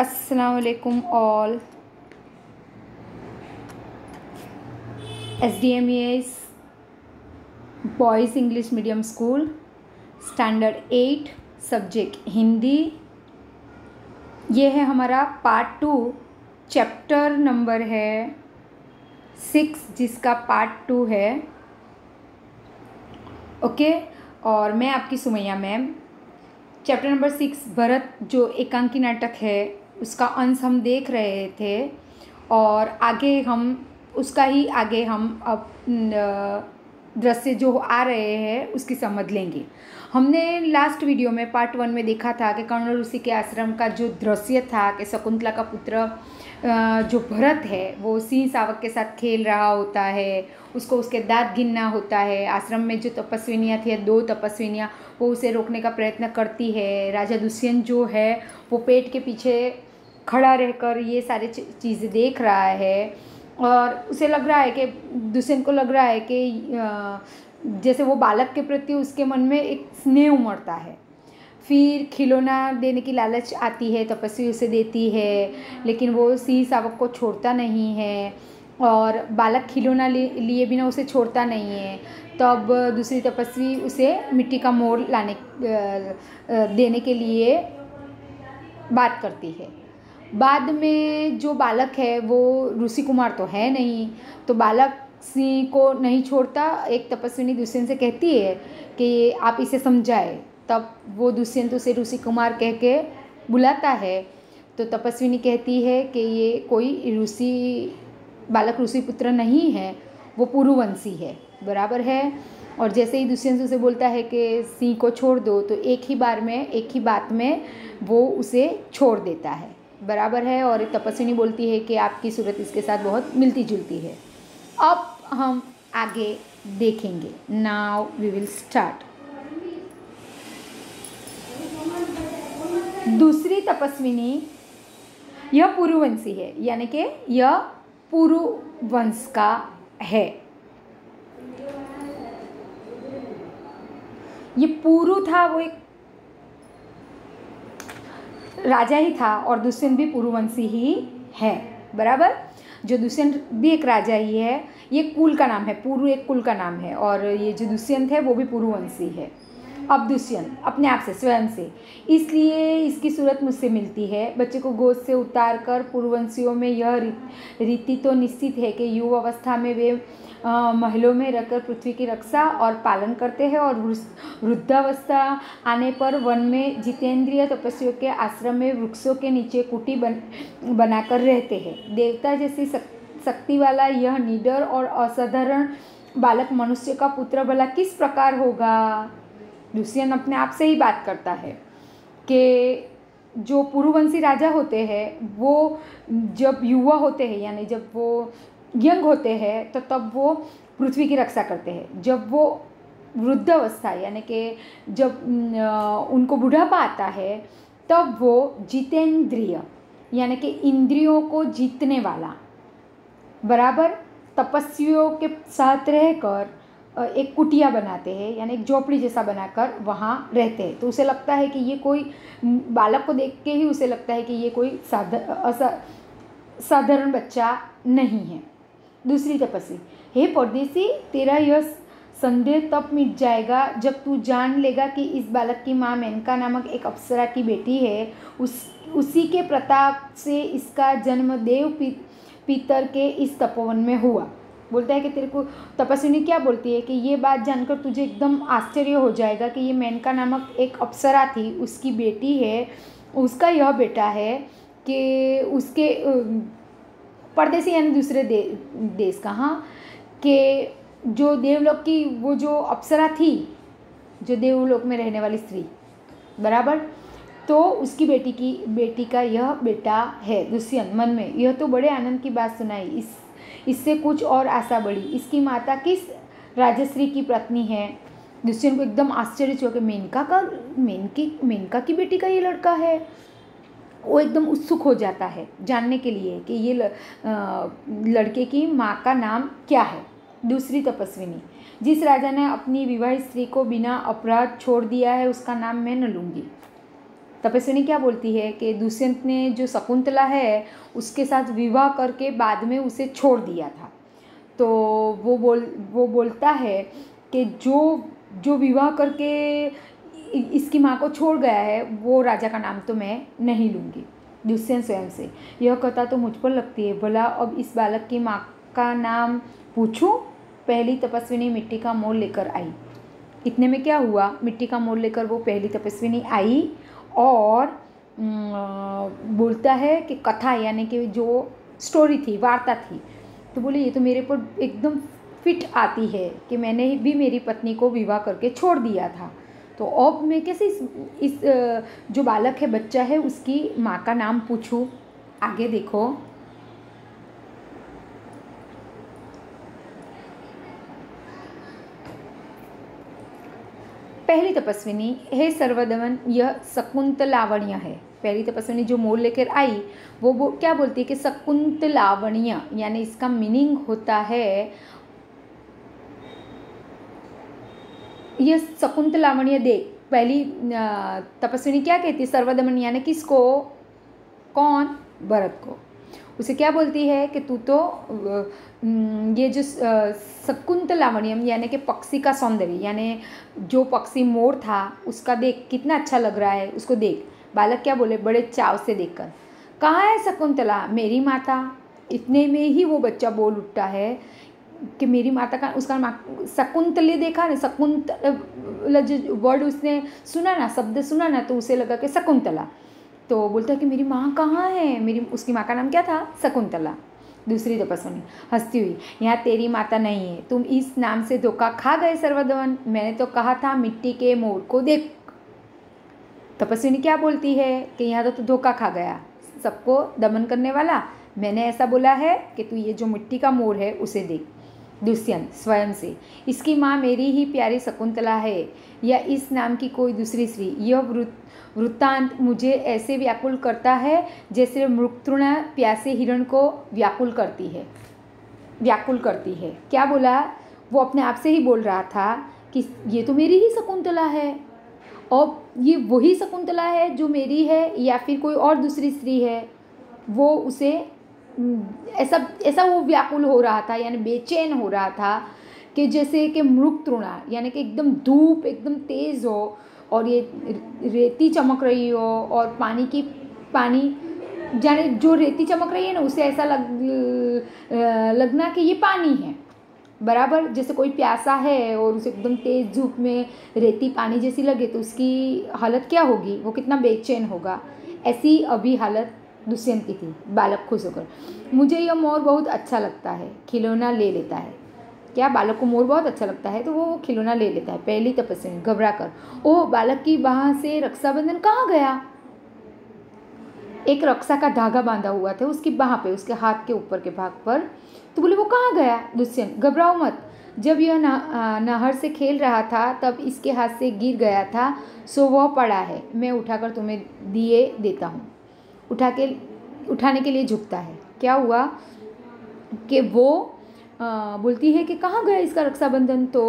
अस्सलाम वालेकुम all. SDMES boys English medium school standard 8 subject Hindi. ये है हमारा पार्ट 2, चैप्टर नंबर है 6 जिसका पार्ट 2 है। ओके, और मैं आपकी Sumaiya ma'am. Chapter number 6 Bharat जो एकांकी नाटक है उसका अंश हम देख रहे थे, और आगे हम उसका ही आगे हम अब दृश्य जो आ रहे हैं उसकी समझ लेंगे। हमने लास्ट वीडियो में पार्ट 1 में देखा था कि कर्ण ऋषि के आश्रम का जो दृश्य था कि शकुंतला का पुत्र जो भरत है वो सिंह शावक के साथ खेल रहा होता है, उसको उसके दांत गिनना होता है। आश्रम में जो तपस्विनियाँ थी, 2 तपस्विनियाँ, वो उसे रोकने का प्रयत्न करती है। राजा दुष्यंत जो है वो पेट के पीछे खड़ा रहकर ये सारी चीज़ें देख रहा है, और उसे लग रहा है कि दुष्यंत को लग रहा है कि जैसे वो बालक के प्रति उसके मन में एक स्नेह उमड़ता है। फिर खिलौना देने की लालच आती है, तपस्वी उसे देती है, लेकिन वो सिंह शावक को छोड़ता नहीं है, और बालक खिलौना लिए बिना उसे छोड़ता नहीं है। तब दूसरी तपस्वी उसे मिट्टी का मोर लाने देने के लिए बात करती है। बाद में जो बालक है वो ऋषि कुमार तो है नहीं, तो बालक सिंह को नहीं छोड़ता। एक तपस्विनी दुष्यंत से कहती है कि आप इसे समझाए। तब वो दुष्यंत उसे ऋषि कुमार कह के बुलाता है, तो तपस्विनी कहती है कि ये कोई बालक ऋषि पुत्र नहीं है, वो पुरुवंशी है, बराबर है। और जैसे ही दुष्यंत उसे बोलता है कि सिंह को छोड़ दो, तो एक ही बात में वो उसे छोड़ देता है, बराबर है। और एक तपस्विनी बोलती है कि आपकी सूरत इसके साथ बहुत मिलती जुलती है। अब हम आगे देखेंगे। Now we will start. दूसरी तपस्विनी यह पुरुवंशी है, यानी कि यह पुरुवंश का है। ये पुरु था, वो एक राजा ही था, और दुष्यंत भी पुरुवंशी ही है, बराबर। जो दुष्यंत भी एक राजा ही है, ये कुल का नाम है, पुरु एक कुल का नाम है, और ये जो दुष्यंत है वो भी पुरुवंशी है। अब दुष्यंत अपने आप से, स्वयं से, इसलिए इसकी सूरत मुझसे मिलती है। बच्चे को गोद से उतार कर पुरुवंशियों में यह रीति तो निश्चित है कि युवा अवस्था में वे महलों में रहकर पृथ्वी की रक्षा और पालन करते हैं, और वृद्धावस्था आने पर वन में जितेंद्रिय तपस्वियों के आश्रम में वृक्षों के नीचे कुटी बनाकर रहते हैं। देवता जैसी शक्ति वाला यह निडर और असाधारण बालक मनुष्य का पुत्र भला किस प्रकार होगा। दुष्यंत अपने आप से ही बात करता है कि जो पुरुवंशी राजा होते हैं वो जब युवा होते हैं, यानी जब वो यंग होते हैं, तो तब वो पृथ्वी की रक्षा करते हैं। जब वो वृद्धावस्था, यानी कि जब उनको बुढ़ापा आता है, तब वो जितेंद्रिय, यानी कि इंद्रियों को जीतने वाला, बराबर, तपस्वियों के साथ रहकर एक कुटिया बनाते हैं, यानी एक झोपड़ी जैसा बनाकर वहाँ रहते हैं। तो उसे लगता है कि ये कोई, बालक को देख के ही उसे लगता है कि ये कोई साधारण बच्चा नहीं है। दूसरी तपस्वी, हे परदेसी, तेरा यह संदेह तब मिट जाएगा जब तू जान लेगा कि इस बालक की माँ मेनका नामक एक अप्सरा की बेटी है। उसी के प्रताप से इसका जन्म देव पितर के इस तपोवन में हुआ। बोलता है कि तेरे को, तपस्विनी क्या बोलती है कि ये बात जानकर तुझे एकदम आश्चर्य हो जाएगा कि ये मेनका नामक एक अप्सरा थी, उसकी बेटी है, उसका यह बेटा है कि उसके परदेसी, यानी दूसरे देश का, हाँ, कि जो देवलोक की वो जो अप्सरा थी, जो देवलोक में रहने वाली स्त्री, बराबर, तो उसकी बेटी का यह बेटा है। दुष्यंत मन में यह तो बड़े आनंद की बात सुनाई, इससे कुछ और आशा बढ़ी। इसकी माता किस राजश्री की पत्नी है। दुष्यंत को एकदम आश्चर्य हुआ कि मेनका की बेटी का ये लड़का है। वो एकदम उत्सुक हो जाता है जानने के लिए कि ये लड़के की माँ का नाम क्या है। दूसरी तपस्विनी, जिस राजा ने अपनी विवाहित स्त्री को बिना अपराध छोड़ दिया है उसका नाम मैं न लूँगी। तपस्विनी क्या बोलती है कि दुष्यंत ने जो शकुंतला है उसके साथ विवाह करके बाद में उसे छोड़ दिया था। तो वो बोलता है कि जो विवाह करके इसकी माँ को छोड़ गया है वो राजा का नाम तो मैं नहीं लूँगी। दुष्यंत स्वयं से, यह कथा तो मुझ पर लगती है, भला अब इस बालक की माँ का नाम पूछूं। पहली तपस्विनी मिट्टी का मोल लेकर आई। इतने में क्या हुआ, मिट्टी का मोल लेकर वो पहली तपस्विनी आई और बोलता है कि कथा यानी कि जो स्टोरी थी, वार्ता थी, तो बोले ये तो मेरे पर एकदम फिट आती है कि मैंने भी मेरी पत्नी को विवाह करके छोड़ दिया था, तो अब मैं कैसे इस जो बालक है, बच्चा है, उसकी माँ का नाम पूछूं। आगे देखो, पहली तपस्विनी, हे सर्वदमन, यह शकुंतलावण्य है। पहली तपस्विनी जो मोल लेकर आई वो क्या बोलती है कि शकुंतलावण्य, यानी इसका मीनिंग होता है, यह शकुंतलावण्य देख। पहली तपस्विनी क्या कहती है, सर्वदमन यानी किसको, कौन, भरत को। उसे क्या बोलती है कि तू तो ये जो शकुंतलावण्यम यानी कि पक्षी का सौंदर्य, यानी जो पक्षी मोर था उसका देख कितना अच्छा लग रहा है, उसको देख। बालक क्या बोले बड़े चाव से देखकर, कहाँ है शकुंतला, मेरी माता। इतने में ही वो बच्चा बोल उठता है कि मेरी माता का, उसका शकुंतले देखा ना, शकुंतला जो वर्ड उसने सुना ना, शब्द सुना ना, तो उसे लगा कि शकुंतला। तो बोलता है कि मेरी माँ कहाँ है, उसकी माँ का नाम क्या था, शकुंतला। दूसरी तपस्विनी हंसती हुई, यहाँ तेरी माता नहीं है, तुम इस नाम से धोखा खा गए सर्वदमन, मैंने तो कहा था मिट्टी के मोर को देख। तपस्विनी क्या बोलती है कि यहाँ तो धोखा खा गया, सबको दमन करने वाला, मैंने ऐसा बोला है कि तू ये जो मिट्टी का मोर है उसे देख। दुष्यंत स्वयं से, इसकी माँ मेरी ही प्यारी शकुंतला है या इस नाम की कोई दूसरी स्त्री। यह वृत्तांत मुझे ऐसे व्याकुल करता है जैसे मृगतृणा प्यासे हिरण को व्याकुल करती है। क्या बोला, वो अपने आप से ही बोल रहा था कि ये तो मेरी ही शकुंतला है, और ये वही शकुंतला है जो मेरी है या फिर कोई और दूसरी स्त्री है। वो उसे ऐसा वो व्याकुल हो रहा था, यानी बेचैन हो रहा था कि जैसे कि मृगतृणा यानी कि एकदम धूप एकदम तेज़ हो और ये रेती चमक रही हो, और पानी जाने जो रेती चमक रही है ना, उसे ऐसा लगना कि ये पानी है बराबर। जैसे कोई प्यासा है और उसे एकदम तेज़ धूप में रेती पानी जैसी लगे तो उसकी हालत क्या होगी, वो कितना बेचैन होगा। ऐसी अभी हालत दुष्यंत की थी। बालक खुश होकर, मुझे यह मोर बहुत अच्छा लगता है, खिलौना ले लेता है। क्या, बालक को मोर बहुत अच्छा लगता है तो वो खिलौना ले लेता है। पहली तपस्विनी घबरा कर, ओह बालक की बाह से रक्षाबंधन कहाँ गया। एक रक्षा का धागा बांधा हुआ था उसकी बाह पे, उसके हाथ के ऊपर के भाग पर। तो बोले वो कहाँ गया। दुष्यंत, घबराओ मत, जब यह नहर से खेल रहा था तब इसके हाथ से गिर गया था, सो वह पड़ा है, मैं उठाकर तुम्हें दिए देता हूँ। उठाने के लिए झुकता है। क्या हुआ कि वो बोलती है कि कहाँ गया इसका रक्षाबंधन। तो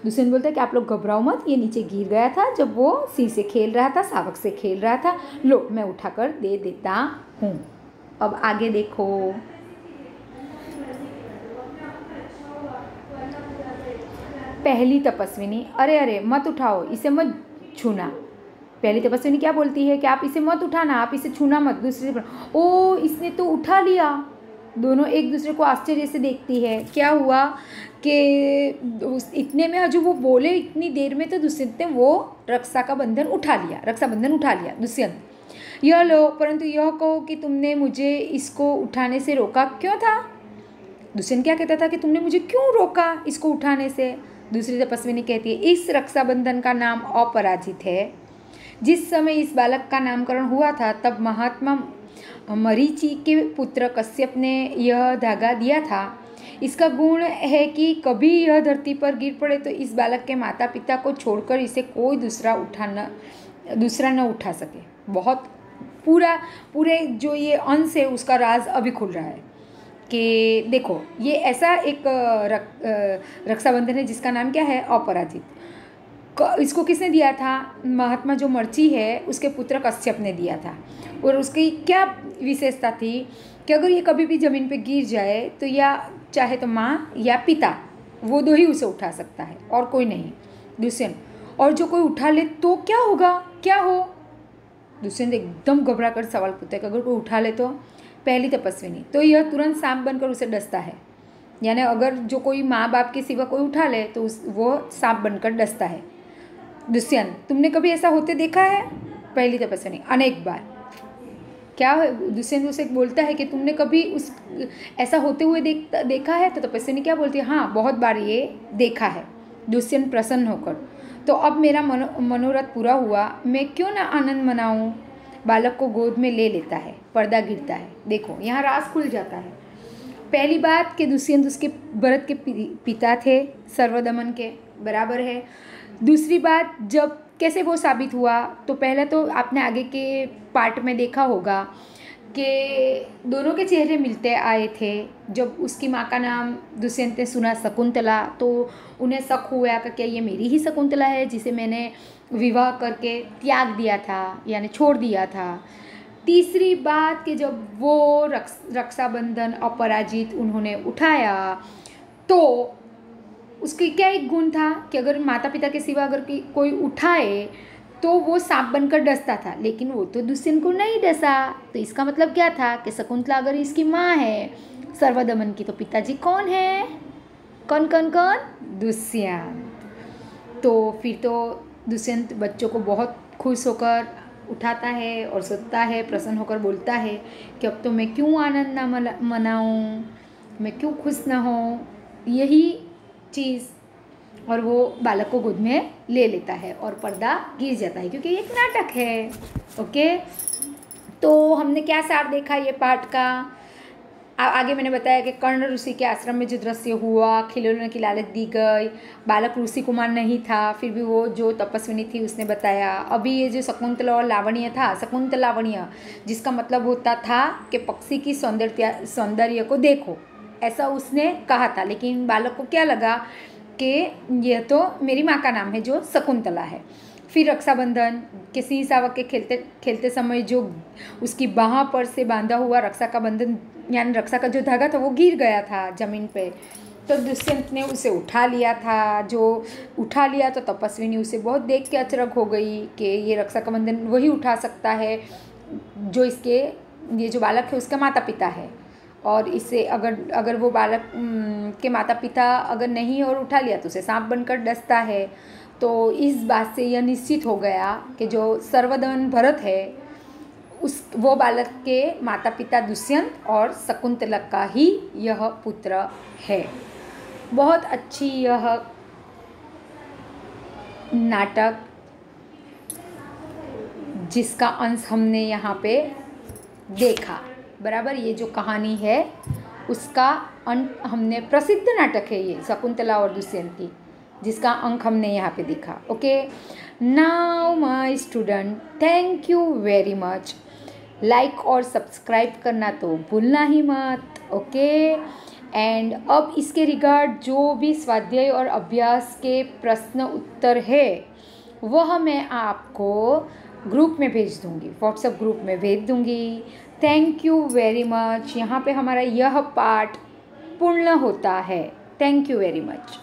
दुष्यंत बोलता है कि आप लोग घबराओ मत, ये नीचे गिर गया था जब वो सिंह से खेल रहा था, शावक से खेल रहा था, लो मैं उठाकर दे देता हूँ। अब आगे देखो, पहली तपस्विनी, अरे अरे मत उठाओ, इसे मत छूना। पहली तपस्विनी क्या बोलती है कि आप इसे मत उठाना, आप इसे छूना मत। दूसरे पर, ओ इसने तो उठा लिया। दोनों एक दूसरे को आश्चर्य से देखती है। क्या हुआ कि इतने में हजू वो बोले इतनी देर में तो दुष्यंत ने वो रक्षाबंधन उठा लिया। दुष्यंत, यह लो, परंतु यह कहो कि तुमने मुझे इसको उठाने से रोका क्यों था। दुष्यंत क्या कहता था कि तुमने मुझे क्यों रोका इसको उठाने से। दूसरी तपस्विनी कहती है, इस रक्षाबंधन का नाम अपराजित है। जिस समय इस बालक का नामकरण हुआ था तब महात्मा मरीचि के पुत्र कश्यप ने यह धागा दिया था। इसका गुण है कि कभी यह धरती पर गिर पड़े तो इस बालक के माता पिता को छोड़कर इसे कोई दूसरा न उठा सके। बहुत पूरे जो ये अंश है उसका राज अभी खुल रहा है कि देखो ये ऐसा एक रक्षाबंधन है जिसका नाम क्या है, अपराजित। इसको किसने दिया था? महात्मा जो मर्ची है उसके पुत्र कश्यप ने दिया था। और उसकी क्या विशेषता थी कि अगर ये कभी भी ज़मीन पे गिर जाए तो या चाहे तो माँ या पिता, वो दो ही उसे उठा सकता है और कोई नहीं, दुष्यंत। और जो कोई उठा ले तो क्या होगा, क्या हो? दुष्यंत एकदम घबरा कर सवाल पूछता है कि अगर कोई उठा ले तो? पहली तपस्विनी तो यह तुरंत सांप बनकर उसे डसता है। यानी अगर जो कोई माँ बाप के सिवा कोई उठा ले तो वो सांप बनकर डसता है। दुष्यंत, तुमने कभी ऐसा होते देखा है? पहली तपस्विनी, अनेक बार। क्या दुष्यंत उसे बोलता है कि तुमने कभी उस ऐसा होते हुए देखा है? तो तपस्विनी क्या बोलती है? हाँ, बहुत बार ये देखा है। दुष्यंत प्रसन्न होकर, तो अब मेरा मनोरथ पूरा हुआ, मैं क्यों ना आनंद मनाऊं? बालक को गोद में ले लेता है, पर्दा गिरता है। देखो यहाँ राज खुल जाता है। पहली बात कि दुष्यंत उसके भरत के पिता थे, सर्वदमन के बराबर है। दूसरी बात, जब कैसे वो साबित हुआ, तो पहले तो आपने आगे के पार्ट में देखा होगा कि दोनों के चेहरे मिलते आए थे। जब उसकी माँ का नाम दुष्यंत ने सुना शकुंतला, तो उन्हें शक हुआ कि क्या ये मेरी ही शकुंतला है जिसे मैंने विवाह करके त्याग दिया था, यानी छोड़ दिया था। तीसरी बात कि जब वो रक्षाबंधन अपराजित उन्होंने उठाया, तो उसकी क्या एक गुण था कि अगर माता पिता के सिवा अगर कोई उठाए तो वो सांप बनकर डसता था, लेकिन वो तो दुष्यंत को नहीं डसा। तो इसका मतलब क्या था कि शकुंतला अगर इसकी माँ है सर्वदमन की, तो पिताजी कौन है? कौन कौन कौन? दुष्यंत। तो फिर तो दुष्यंत बच्चों को बहुत खुश होकर उठाता है और सोता है, प्रसन्न होकर बोलता है कि अब तो मैं क्यों आनंद ना मनाऊँ, मैं क्यों खुश ना हूँ, यही चीज़। और वो बालक को गोद में ले लेता है और पर्दा गिर जाता है, क्योंकि एक नाटक है। ओके, तो हमने क्या सार देखा ये पाठ का? आगे मैंने बताया कि कर्ण ऋषि के आश्रम में जो दृश्य हुआ, खिलौने की लालच दी गई, बालक ऋषि कुमार नहीं था, फिर भी वो जो तपस्विनी थी उसने बताया। अभी ये जो शकुंतला और लावण्य था, शकुंतला लावण्य जिसका मतलब होता था कि पक्षी की सौंदर्य को देखो, ऐसा उसने कहा था। लेकिन बालक को क्या लगा कि यह तो मेरी माँ का नाम है जो शकुंतला है। फिर रक्षाबंधन के सिंह सावक के खेलते खेलते समय जो उसकी बाह पर से बांधा हुआ रक्षा का बंधन, यानी रक्षा का जो धागा था वो गिर गया था ज़मीन पे, तो दुष्यंत ने उसे उठा लिया था। जो उठा लिया तो तपस्विनी उसे बहुत देख के अचरज हो गई कि ये रक्षा का बंधन वही उठा सकता है जो इसके, ये जो बालक है उसका माता पिता है। और इससे अगर वो बालक के माता पिता अगर नहीं और उठा लिया तो उसे सांप बनकर डसता है। तो इस बात से यह निश्चित हो गया कि जो सर्वदमन भरत है वो बालक के माता पिता दुष्यंत और शकुंतला का ही यह पुत्र है। बहुत अच्छी यह नाटक जिसका अंश हमने यहाँ पे देखा, बराबर। ये जो कहानी है उसका अंत हमने, प्रसिद्ध नाटक है ये शकुंतला और दुष्यंत की, जिसका अंक हमने यहाँ पे देखा। Okay, now my student, thank you very much. Like और सब्सक्राइब करना तो भूलना ही मत। ओके, एंड अब इसके रिगार्ड जो भी स्वाध्याय और अभ्यास के प्रश्न उत्तर है वह मैं आपको ग्रुप में भेज दूँगी, व्हाट्सएप ग्रुप में भेज दूँगी। Thank you very much. यहाँ पे हमारा यह पार्ट पूर्ण होता है। Thank you very much.